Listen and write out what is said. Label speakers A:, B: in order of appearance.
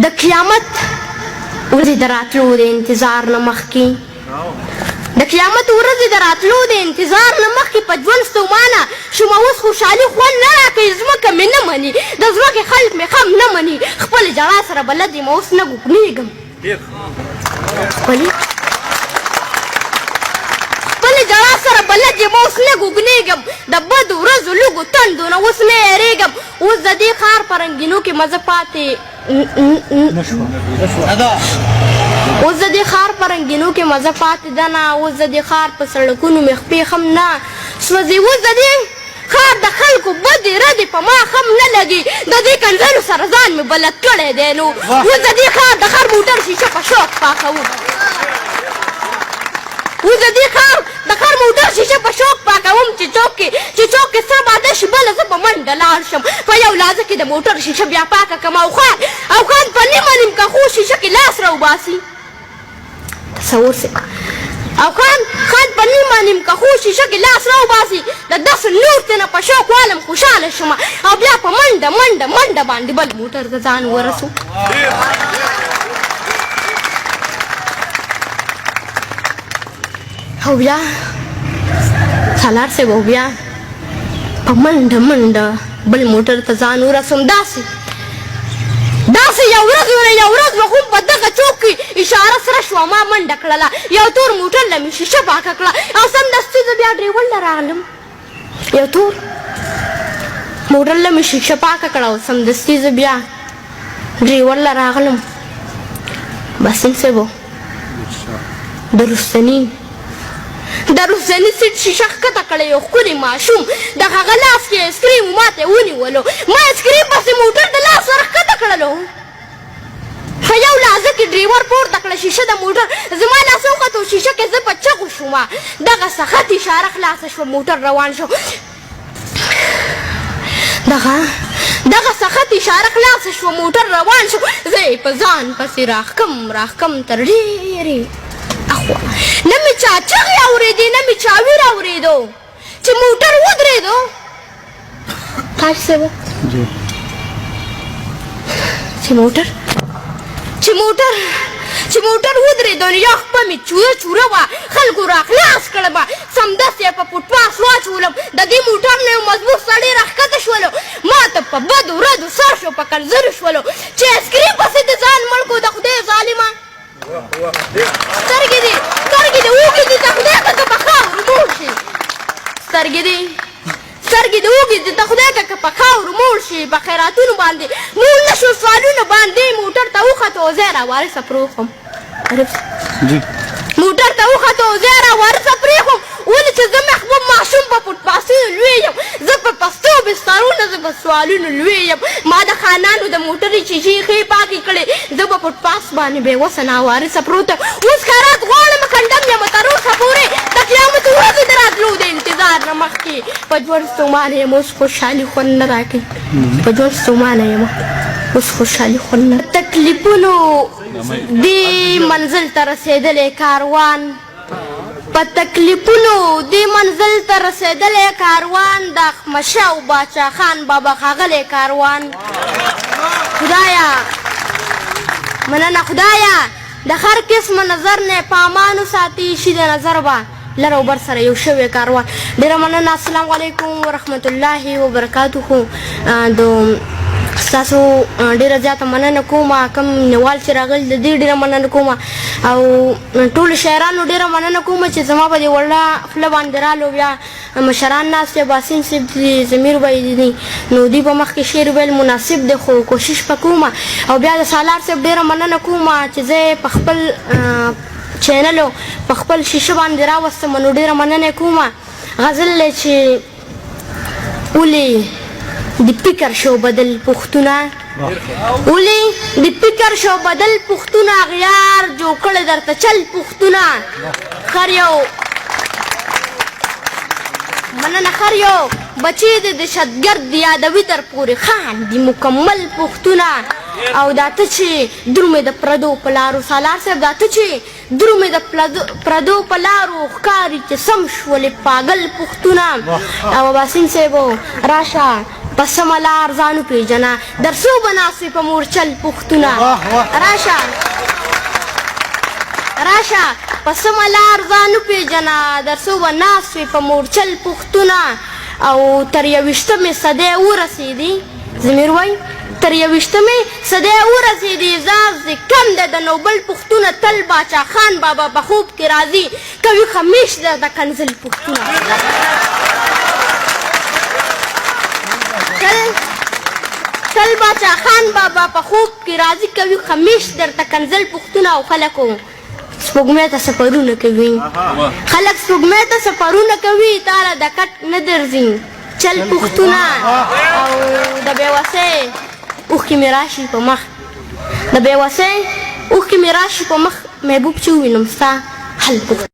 A: د قیامت ورځې د راتلو د انتظار نه مخکې د قیامت ورځې د راتلو د انتظار نه مخکې په ژوند ستومانه شوم اوس خوشحالي خوند نه راکوي ځمکه مې نه مني د ځمکې خلک مې خم نه مني خپلې ژړا سره بلد یم اوس نه ګوګنېږم خپلې ژړا سره بلد یم اوس نه ګوګنېږم د بدو ورځو لږو تندو نه اوس نه یېرېږم اوس د دې ښار په رنګینو کې مزه پاتې اوس د دې ښار په رنګینو کې مزه پاتې ده نه اوس د دې ښار په سړکونو مې خپې هم نه سوځي اوس د دې ښار د خلکو بدې ردې په ما هم نه لګي د دې کنځلو سره ځان مې بلد کړی دی نو اوس د دې ښار د ښار موټر شیشه په شوق پاکوم اوس د دې ښار د ښار موټر شیشه په شوق پاکوم چې چوک کې سره باده شي بله زه په منډه لاړ شم په یو لحظه کې د موټر شیشه بیا پاکه کړم او خان په نیمه نیمکه خو شیشه کې لاس راوباسي تصور سي او خان په نیمه نیمکه خو شیشه کې لاس راوباسي د داسې نور تېنه په شوق والم خوشحاله شوم او بیا په منډه باندې بل موټر ته ځان ورسو او بیا سالار صاحب او بیا په منډه بل موټر ته ځان ورسوم داسې یو ورځ به خو په دغه چوک کې اشاره سره شوه ما منډه کړله یو تور موټر له مې شیشه پاکه کړه او سمدستي زه بیا ډریور له راغلم یو تور موټر له مې شیشه پاکه کړه او سمدستي زه بیا ډریور له راغلم باسم صاحب د رستني سیټ شیشه ښکته کړی یو ښکلی ماشوم د هغه لاس کې ایسکریم ماته ونیولو ما ایسکریم پسې موټر د لاس سره ښکته کړلو په یو لحظه کې ډریور پورته کړه شیشه د موټر زما لاس وختو شیشه کې زه په چغو شومه دغه سخت اشاره خلاصه شوه موټر روان شو دغه سخت اشاره خلاصه شوه موټر روان شو زه یې په ځان پسې راښکم تر ډېرې اخوا نه مې چا چغې اورېدې نه مې چا ویر اورېدو چې موټر ودرېدو تاج صاحب چې موټر ودرېدو نو یو خپه مې چوره وه خلکو راخلاص کړمه سمدستي یې په پټپاس واچولم د دې موټر نه یو مضبوط سړی راښکته شولو ما ته په بدو ردو سر شو په کنځلو شولو چې ایسکریم پسې د ځان مړ کړو د خدای ظالمه سترګې دې اوږې دي د خدای که په خاورو موړ شي سترګې دې اوږې دي د خدای که په خاورو موړ شي په خیراتونو باندې موړ نه شو سوالونه باندې موټر ته وختو او زه یې راوارثه پرېښوم موټر ته وختو او زه یې راوارثه پرېښوم ولې چې زه محبوب ماشوم په پټپاسونو لوی یم زه په پستو بسترونه زه په سوالونو لوی یم ما د خانانو د موټرې شیشې ښې پاکې کړې زه په پټپاس باندې بېوسه ناوارثه پروت یم اوس خیرات غواړم کنډم یم تر اوسه پورې د قیامت ورځې د راتلو د انتظار نه مخکې په ژوند ستومانه یم اوس خوشحالي خوند نه راکوي په ژوند ستومانه یم اوس خوشحالي خوند نه تکلیفونو دې منزل ته رسېدلی کاروان په تکلیفونو دې منزل ته رسېدلی کاروان د احمدشاه او باچا خان بابا ښاغلی کاروان خدایه مننه خدایه د هر قسمه نظر نه په امان وساتي شي د نظر به لر او بر سره یو شوی کاروان ډېره مننه السلام علیکم ورحمت الله وبرکاتو د ستاسو ډېره زیاته مننه کوم کوم مینهوال چې راغلي د دې ډېره مننه کوم او ټولو شاعرانو ډېره مننه کوم چې زما په دې وړه خوله باندې رالو بیا مشران ناست دی باسم صاحب دي ضمیر بی دي نو دوی په مخکې شعر ویل مناسب دی خو کوشش به کوم او بیا د سالار صاحب ډېره مننه کوم چې زه په خپل چینل په خپل شیشه باندې راوستم نو ډېره مننه کوم غزل دی چې ولې د فکر شو بدل پښتونه ولې د فکر شو بدل پښتونه غیار جو کړی درته چل پښتونه خر یو مننه خر یو بچی د دهشتګرد یادوي تر پورې خان دي مکمل پښتونه او دا ته چې درومې د پردو په لارو سالار صاحب دا ته چې درومې د پردو په لارو ښکاري چې سم شولې پاگل پښتونه او باسم صاحب راشه پس سمه لار ځان وپېژنه درسو به ناست وي په مورچل پوښتونه راشه په سمه لار ځان وپېژنه درسو به ناست وي په مورچل پوښتونه او تر 21مې صدۍ ورسېدې ضمیر وایي تر 21مې صدۍ ورسېدې زاز دې کم دی د نوبل پوښتونه تل باچا خان بابا په خوب کې راځي کوي خمیش درته کنزل پوښتونه تل باچا خان بابا په خوب کې راځي کوي خمیش درته کنزل پوښتونه او خلکو سپوږمۍ ته سفرونه کوي خلک سپوږمۍ ته سفرونه کوي تاله د کټ نه درځي چل پوښتونه او د بېوسۍ اوښکې مې راشي په مخ د بېوسۍ اوښکې مې راشي په مخ محبوب چې ووینم ستا حل پوښتنه